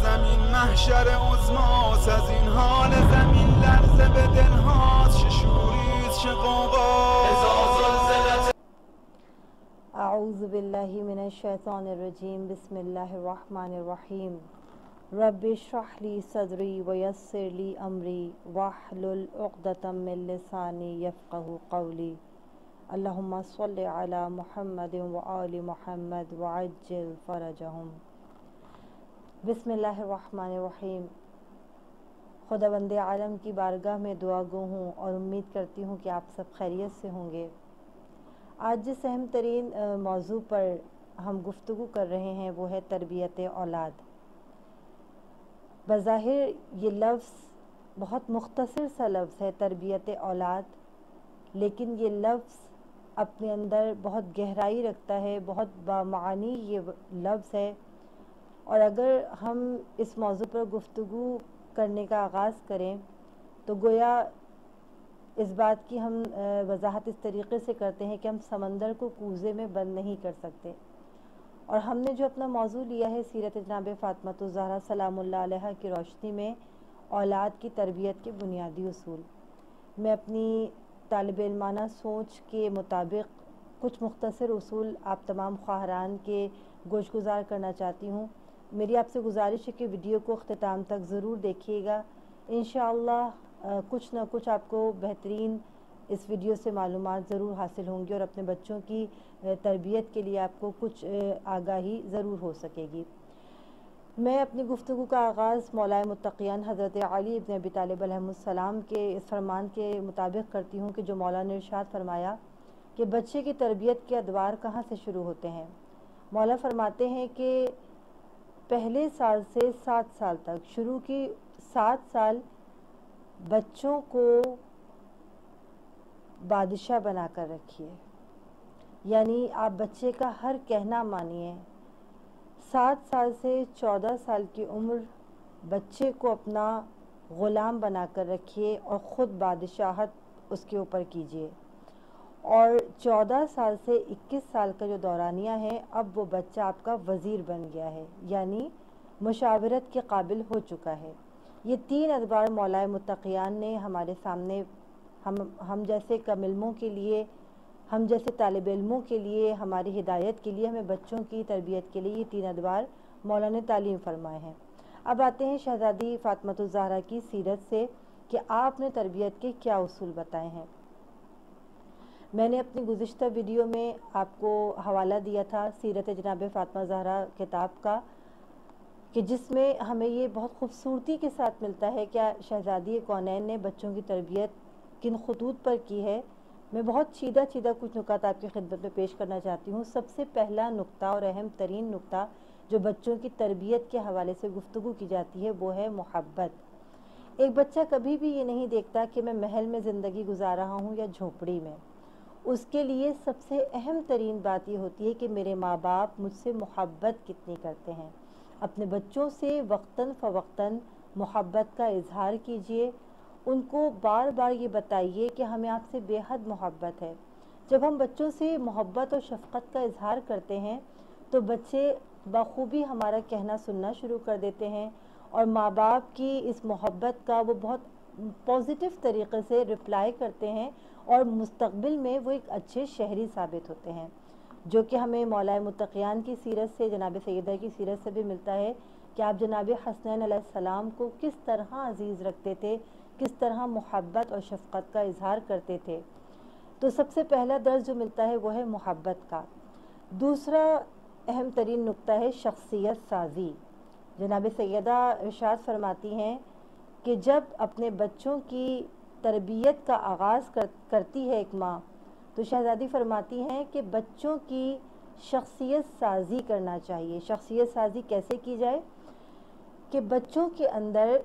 زمین محشر عظماست is an حال زمین لرزه به دلهاست چه شوریست چه غوغاست اعوذ باللہ من الشیطان الرجیم بسم اللہ الرحمن الرحیم رب اشرح لی صدری ویسر لی امری واحلل عقدۃ من لسانی یفقہوا قولی اللہم صل علی محمد وآل محمد وعجل فرجہم۔ بسم اللہ الرحمن الرحیم۔ خداوند عالم کی بارگاہ میں دعا گو ہوں اور امید کرتی ہوں کہ آپ سب خیریت سے ہوں گے۔ آج جس اہم ترین موضوع پر ہم گفتگو کر رہے ہیں وہ ہے تربیت اولاد۔ بظاہر یہ لفظ بہت مختصر سا لفظ ہے تربیت اولاد، لیکن یہ لفظ اپنے اندر بہت گہرائی رکھتا ہے، بہت بامعانی یہ لفظ ہے، اور اگر ہم اس موضوع پر گفتگو کرنے کا آغاز کریں تو گویا اس بات کی ہم وضاحت اس طریقے سے کرتے ہیں کہ ہم سمندر کو کوزے میں بند نہیں کر سکتے۔ اور ہم نے جو اپنا موضوع لیا ہے سیرت جناب فاطمہ الزہرا سلام اللہ علیہا کی روشنی میں اولاد کی تربیت کے بنیادی اصول، میں اپنی طالب علمانہ سوچ کے مطابق کچھ مختصر اصول آپ تمام خواہران کے گوش گزار کرنا چاہتی ہوں۔ میری آپ سے گزارش ہے کہ ویڈیو کو اختتام تک ضرور دیکھیے گا، انشاءاللہ کچھ نہ کچھ آپ کو بہترین اس ویڈیو سے معلومات ضرور حاصل ہوں گی اور اپنے بچوں کی تربیت کے لیے آپ کو کچھ آگاہی ضرور ہو سکے گی۔ میں اپنی گفتگو کا آغاز مولائے متقیان حضرت علی ابن ابی طالب علیہ السلام کے اس فرمان کے مطابق کرتی ہوں کہ جو مولا نے ارشاد فرمایا کہ بچے کی تربیت کے ادوار کہاں سے شروع ہوتے ہیں۔ مولا فرماتے ہیں کہ پہلے سال سے 7 سال تک، شروع کی 7 سال بچوں کو بادشاہ بنا کر رکھیے، یعنی آپ بچے کا ہر کہنا مانیے۔ 7 سال سے 14 سال کی عمر بچے کو اپنا غلام بنا کر رکھیے اور خود بادشاہت اس کے اوپر کیجیے، اور 14 سال سے 21 سال کا جو دورانیہ ہے اب وہ بچہ آپ کا وزیر بن گیا ہے، یعنی مشاورت کے قابل ہو چکا ہے۔ یہ 3 ادوار مولائے متقیان نے ہمارے سامنے ہم جیسے کم علموں کے لیے، ہم جیسے طالب علموں کے لیے، ہماری ہدایت کے لیے، ہمیں بچوں کی تربیت کے لیے یہ 3 ادوار مولا نے تعلیم فرمائے ہیں۔ اب آتے ہیں شہزادی فاطمہ الزہرا کی سیرت سے کہ آپ نے تربیت کے کیا اصول بتائے ہیں۔ میں نے اپنی گزشتہ ویڈیو میں آپ کو حوالہ دیا تھا سیرت جناب فاطمہ الزہرا کتاب کا، کہ جس میں ہمیں یہ بہت خوبصورتی کے ساتھ ملتا ہے کہ شہزادی کونین نے بچوں کی تربیت کن خطوط پر کی ہے۔ میں بہت چیدہ کچھ نکات آپ کی خدمت میں پیش کرنا چاہتی ہوں۔ سب سے پہلا نقطہ اور اہم ترین نقطہ جو بچوں کی تربیت کے حوالے سے گفتگو کی جاتی ہے وہ ہے محبت۔ ایک بچہ کبھی بھی یہ نہیں دیکھتا کہ میں محل میں زندگی گزار رہا ہوں یا جھونپڑی میں، اس کے لیے سب سے اہم ترین بات یہ ہوتی ہے کہ میرے ماں باپ مجھ سے محبت کتنی کرتے ہیں۔ اپنے بچوں سے وقتاً فوقتاً محبت کا اظہار کیجیے، ان کو بار بار یہ بتائیے کہ ہمیں آپ سے بے حد محبت ہے۔ جب ہم بچوں سے محبت اور شفقت کا اظہار کرتے ہیں تو بچے بخوبی ہمارا کہنا سننا شروع کر دیتے ہیں، اور ماں باپ کی اس محبت کا وہ بہت پازیٹیو طریقے سے رپلائی کرتے ہیں، اور مستقبل میں وہ ایک اچھے شہری ثابت ہوتے ہیں، جو کہ ہمیں مولائے متقیان کی سیرت سے، جناب سیدہ کی سیرت سے بھی ملتا ہے کہ آپ جناب حسنین علیہ السلام کو کس طرح عزیز رکھتے تھے، کس طرح محبت اور شفقت کا اظہار کرتے تھے۔ تو سب سے پہلا درس جو ملتا ہے وہ ہے محبت کا۔ دوسرا اہم ترین نقطہ ہے شخصیت سازی۔ جناب سیدہ ارشاد فرماتی ہیں کہ جب اپنے بچوں کی تربیت کا آغاز کرتی ہے ایک ماں، تو شہزادی فرماتی ہیں کہ بچوں کی شخصیت سازی کرنا چاہیے۔ شخصیت سازی کیسے کی جائے؟ کہ بچوں کے اندر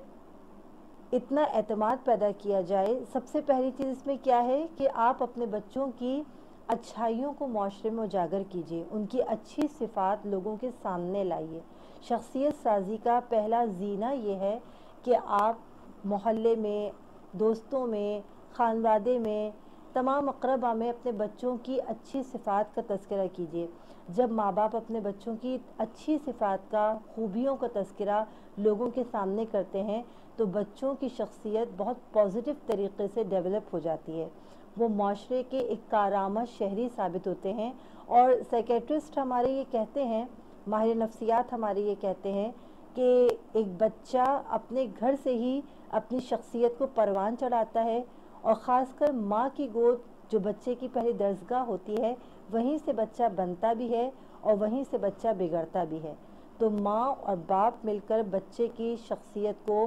اتنا اعتماد پیدا کیا جائے۔ سب سے پہلی چیز اس میں کیا ہے کہ آپ اپنے بچوں کی اچھائیوں کو معاشرے میں اجاگر کیجیے، ان کی اچھی صفات لوگوں کے سامنے لائیے۔ شخصیت سازی کا پہلا زینہ یہ ہے کہ آپ محلے میں، دوستوں میں، خانوادے میں، تمام اقربا میں اپنے بچوں کی اچھی صفات کا تذکرہ کیجیے۔ جب ماں باپ اپنے بچوں کی اچھی صفات کا، خوبیوں کا تذکرہ لوگوں کے سامنے کرتے ہیں تو بچوں کی شخصیت بہت پازیٹیو طریقے سے ڈیولپ ہو جاتی ہے، وہ معاشرے کے ایک کارآمد شہری ثابت ہوتے ہیں۔ اور سائیکیٹرسٹ ہمارے یہ کہتے ہیں، ماہر نفسیات ہمارے یہ کہتے ہیں کہ ایک بچہ اپنے گھر سے ہی اپنی شخصیت کو پروان چڑھاتا ہے، اور خاص کر ماں کی گود جو بچے کی پہلی درسگاہ ہوتی ہے، وہیں سے بچہ بنتا بھی ہے اور وہیں سے بچہ بگڑتا بھی ہے۔ تو ماں اور باپ مل کر بچے کی شخصیت کو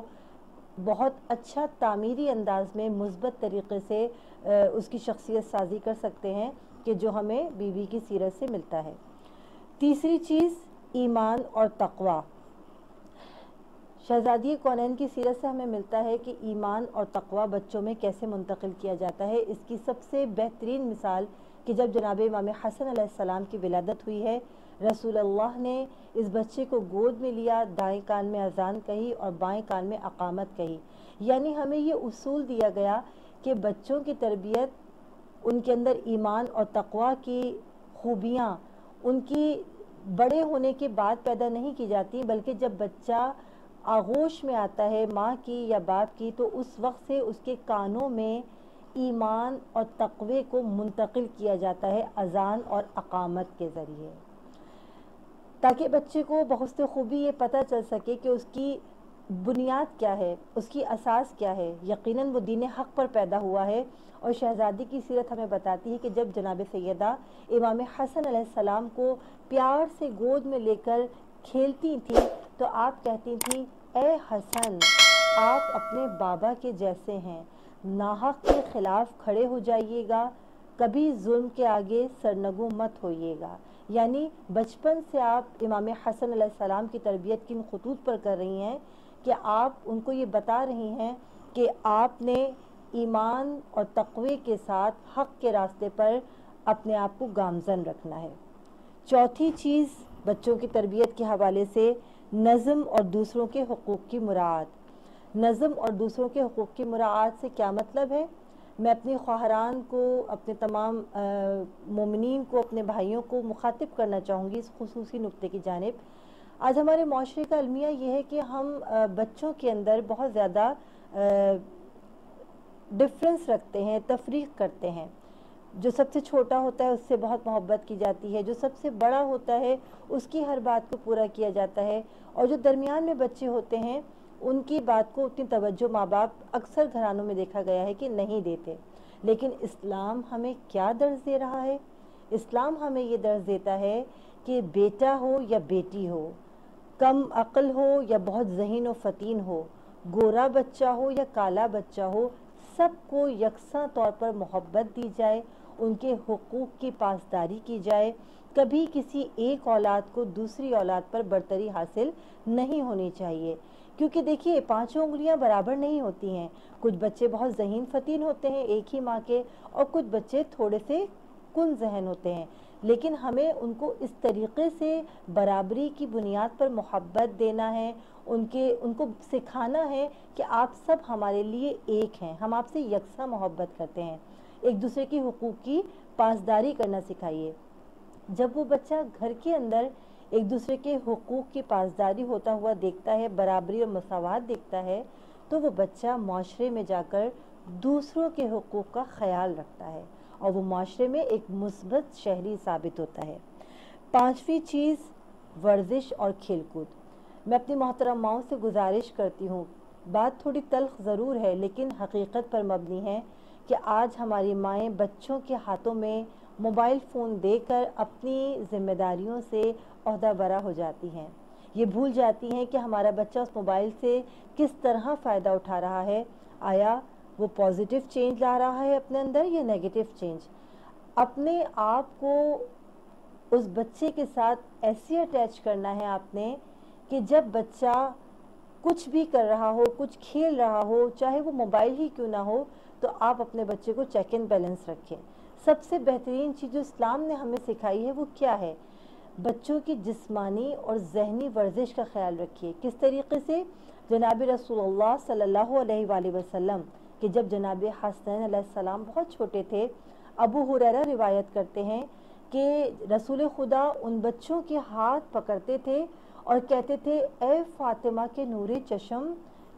بہت اچھا تعمیری انداز میں مثبت طریقے سے اس کی شخصیت سازی کر سکتے ہیں، کہ جو ہمیں بیوی کی سیرت سے ملتا ہے۔ تیسری چیز ایمان اور تقوی۔ شہزادی کونین کی سیرت سے ہمیں ملتا ہے کہ ایمان اور تقوی بچوں میں کیسے منتقل کیا جاتا ہے۔ اس کی سب سے بہترین مثال کہ جب جناب امام حسن علیہ السلام کی ولادت ہوئی ہے، رسول اللہ نے اس بچے کو گود میں لیا، دائیں کان میں اذان کہی اور بائیں کان میں اقامت کہی، یعنی ہمیں یہ اصول دیا گیا کہ بچوں کی تربیت، ان کے اندر ایمان اور تقوی کی خوبیاں ان کی بڑے ہونے کے بعد پیدا نہیں کی جاتی، بلکہ جب بچہ آغوش میں آتا ہے ماں کی یا باپ کی، تو اس وقت سے اس کے کانوں میں ایمان اور تقوی کو منتقل کیا جاتا ہے اذان اور اقامت کے ذریعے، تاکہ بچے کو بحسن خوبی یہ پتہ چل سکے کہ اس کی بنیاد کیا ہے، اس کی اساس کیا ہے۔ یقیناً وہ دین حق پر پیدا ہوا ہے۔ اور شہزادی کی سیرت ہمیں بتاتی ہے کہ جب جناب سیدہ امام حسن علیہ السلام کو پیار سے گود میں لے کر کھیلتی تھیں تو آپ کہتی تھیں، اے حسن، آپ اپنے بابا کے جیسے ہیں، ناحق کے خلاف کھڑے ہو جائیے گا، کبھی ظلم کے آگے سرنگو مت ہوئیے گا۔ یعنی بچپن سے آپ امام حسن علیہ السلام کی تربیت کن خطوط پر کر رہی ہیں کہ آپ ان کو یہ بتا رہی ہیں کہ آپ نے ایمان اور تقوی کے ساتھ حق کے راستے پر اپنے آپ کو گامزن رکھنا ہے۔ چوتھی چیز بچوں کی تربیت کے حوالے سے نظم اور دوسروں کے حقوق کی مراعات۔ نظم اور دوسروں کے حقوق کی مراعات سے کیا مطلب ہے؟ میں اپنی خواہران کو، اپنے تمام مومنین کو، اپنے بھائیوں کو مخاطب کرنا چاہوں گی اس خصوصی نکتے کی جانب۔ آج ہمارے معاشرے کا المیہ یہ ہے کہ ہم بچوں کے اندر بہت زیادہ ڈفرنس رکھتے ہیں، تفریق کرتے ہیں۔ جو سب سے چھوٹا ہوتا ہے اس سے بہت محبت کی جاتی ہے، جو سب سے بڑا ہوتا ہے اس کی ہر بات کو پورا کیا جاتا ہے، اور جو درمیان میں بچے ہوتے ہیں ان کی بات کو اتنی توجہ ماں باپ اکثر گھرانوں میں دیکھا گیا ہے کہ نہیں دیتے۔ لیکن اسلام ہمیں کیا درس دے رہا ہے؟ اسلام ہمیں یہ درس دیتا ہے کہ بیٹا ہو یا بیٹی ہو، کم عقل ہو یا بہت ذہین و فطین ہو، گورا بچہ ہو یا کالا بچہ ہو، سب کو یکساں طور پر محبت دی جائے، ان کے حقوق کی پاسداری کی جائے، کبھی کسی ایک اولاد کو دوسری اولاد پر برتری حاصل نہیں ہونی چاہیے۔ کیونکہ دیکھیے، پانچوں انگلیاں برابر نہیں ہوتی ہیں، کچھ بچے بہت ذہین فطین ہوتے ہیں ایک ہی ماں کے، اور کچھ بچے تھوڑے سے کن ذہن ہوتے ہیں، لیکن ہمیں ان کو اس طریقے سے برابری کی بنیاد پر محبت دینا ہے، ان کو سکھانا ہے کہ آپ سب ہمارے لیے ایک ہیں، ہم آپ سے یکساں محبت کرتے ہیں، ایک دوسرے کی حقوق کی پاسداری کرنا سکھائیے۔ جب وہ بچہ گھر کے اندر ایک دوسرے کے حقوق کی پاسداری ہوتا ہوا دیکھتا ہے، برابری اور مساوات دیکھتا ہے، تو وہ بچہ معاشرے میں جا کر دوسروں کے حقوق کا خیال رکھتا ہے اور وہ معاشرے میں ایک مثبت شہری ثابت ہوتا ہے۔ پانچویں چیز ورزش اور کھیل کود۔ میں اپنی محترم ماؤں سے گزارش کرتی ہوں، بات تھوڑی تلخ ضرور ہے لیکن حقیقت پر مبنی ہے، کہ آج ہماری مائیں بچوں کے ہاتھوں میں موبائل فون دے کر اپنی ذمہ داریوں سے عہدہ برا ہو جاتی ہیں۔ یہ بھول جاتی ہیں کہ ہمارا بچہ اس موبائل سے کس طرح فائدہ اٹھا رہا ہے، آیا وہ پازیٹیو چینج لا رہا ہے اپنے اندر یا نیگیٹو چینج۔ اپنے آپ کو اس بچے کے ساتھ ایسی اٹیچ کرنا ہے آپ نے کہ جب بچہ کچھ بھی کر رہا ہو، کچھ کھیل رہا ہو، چاہے وہ موبائل ہی کیوں نہ ہو، تو آپ اپنے بچے کو چیک اینڈ بیلنس رکھیں۔ سب سے بہترین چیز جو اسلام نے ہمیں سکھائی ہے وہ کیا ہے؟ بچوں کی جسمانی اور ذہنی ورزش کا خیال رکھیے۔ کس طریقے سے؟ جناب رسول اللہ صلی اللہ علیہ وآلہ وسلم کہ جب جناب حسنین علیہ السلام بہت چھوٹے تھے، ابو ہریرہ روایت کرتے ہیں کہ رسول خدا ان بچوں کے ہاتھ پکڑتے تھے اور کہتے تھے اے فاطمہ کے نور چشم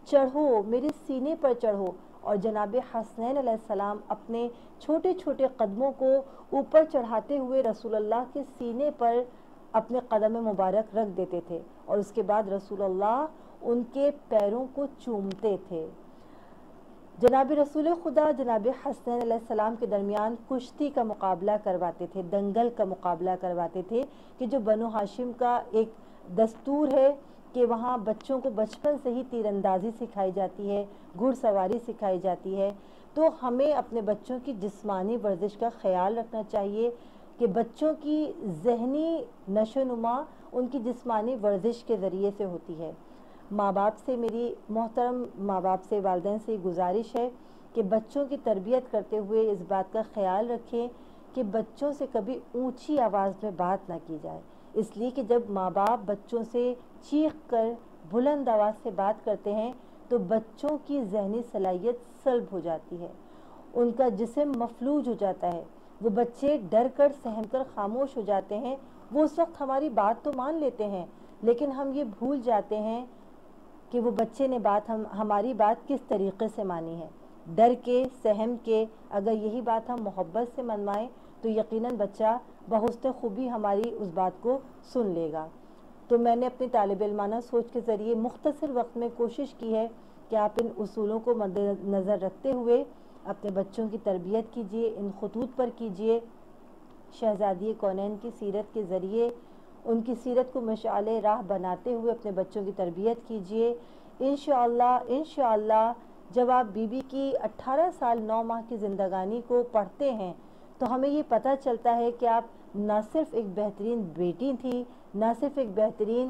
چڑھو، میرے سینے پر چڑھو، اور جناب حسنین علیہ السلام اپنے چھوٹے چھوٹے قدموں کو اوپر چڑھاتے ہوئے رسول اللہ کے سینے پر اپنے قدم مبارک رکھ دیتے تھے، اور اس کے بعد رسول اللہ ان کے پیروں کو چومتے تھے۔ جناب رسول خدا جناب حسنین علیہ السلام کے درمیان کشتی کا مقابلہ کرواتے تھے، دنگل کا مقابلہ کرواتے تھے، کہ جو بنو ہاشم کا ایک دستور ہے کہ وہاں بچوں کو بچپن سے ہی تیر اندازی سکھائی جاتی ہے، گھڑ سواری سکھائی جاتی ہے۔ تو ہمیں اپنے بچوں کی جسمانی ورزش کا خیال رکھنا چاہیے کہ بچوں کی ذہنی نشو و نما ان کی جسمانی ورزش کے ذریعے سے ہوتی ہے۔ ماں باپ سے میری محترم ماں باپ سے والدین سے گزارش ہے کہ بچوں کی تربیت کرتے ہوئے اس بات کا خیال رکھیں کہ بچوں سے کبھی اونچی آواز میں بات نہ کی جائے، اس لیے کہ جب ماں باپ بچوں سے چیخ کر بلند آواز سے بات کرتے ہیں تو بچوں کی ذہنی صلاحیت سلب ہو جاتی ہے، ان کا جسم مفلوج ہو جاتا ہے، وہ بچے ڈر کر سہم کر خاموش ہو جاتے ہیں۔ وہ اس وقت ہماری بات تو مان لیتے ہیں لیکن ہم یہ بھول جاتے ہیں کہ وہ بچے نے ہماری بات کس طریقے سے مانی ہے۔ ڈر کے سہم کے اگر یہی بات ہم محبت سے منوائیں تو یقیناً بچہ بحسن خوبی ہماری اس بات کو سن لے گا۔ تو میں نے اپنی طالب علمانہ سوچ کے ذریعے مختصر وقت میں کوشش کی ہے کہ آپ ان اصولوں کو مد نظر رکھتے ہوئے اپنے بچوں کی تربیت کیجیے، ان خطوط پر کیجیے، شہزادی کونین کی سیرت کے ذریعے ان کی سیرت کو مشعل راہ بناتے ہوئے اپنے بچوں کی تربیت کیجیے۔ انشاءاللہ جب آپ بی بی کی 18 سال 9 ماہ کی زندگانی کو پڑھتے ہیں تو ہمیں یہ پتہ چلتا ہے کہ آپ نہ صرف ایک بہترین بیٹی تھی، نہ صرف ایک بہترین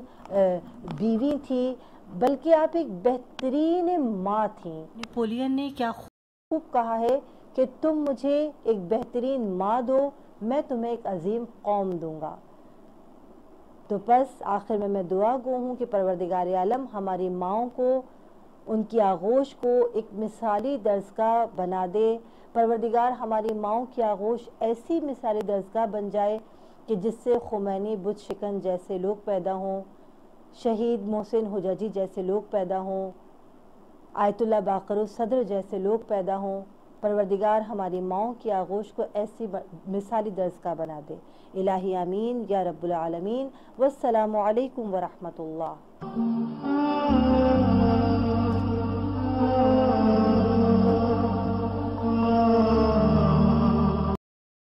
بیوی تھی، بلکہ آپ ایک بہترین ماں تھیں۔ نیپولین نے کیا خوب کہا ہے کہ تم مجھے ایک بہترین ماں دو، میں تمہیں ایک عظیم قوم دوں گا۔ تو بس آخر میں دعا گو ہوں کہ پروردگار عالم ہماری ماؤں کو، ان کی آغوش کو ایک مثالی درسگاہ بنا دے۔ پروردگار ہماری ماؤں کی آغوش ایسی مثالی درسگاہ بن جائے کہ جس سے خمینی بت شکن جیسے لوگ پیدا ہوں، شہید محسن حججی جیسے لوگ پیدا ہوں، آیت اللہ باقر الصدر جیسے لوگ پیدا ہوں۔ پروردگار ہماری ماؤں کی آغوش کو ایسی مثالی درسگاہ بنا دے۔ الہی آمین یا رب العالمین۔ والسلام علیکم ورحمۃ اللہ۔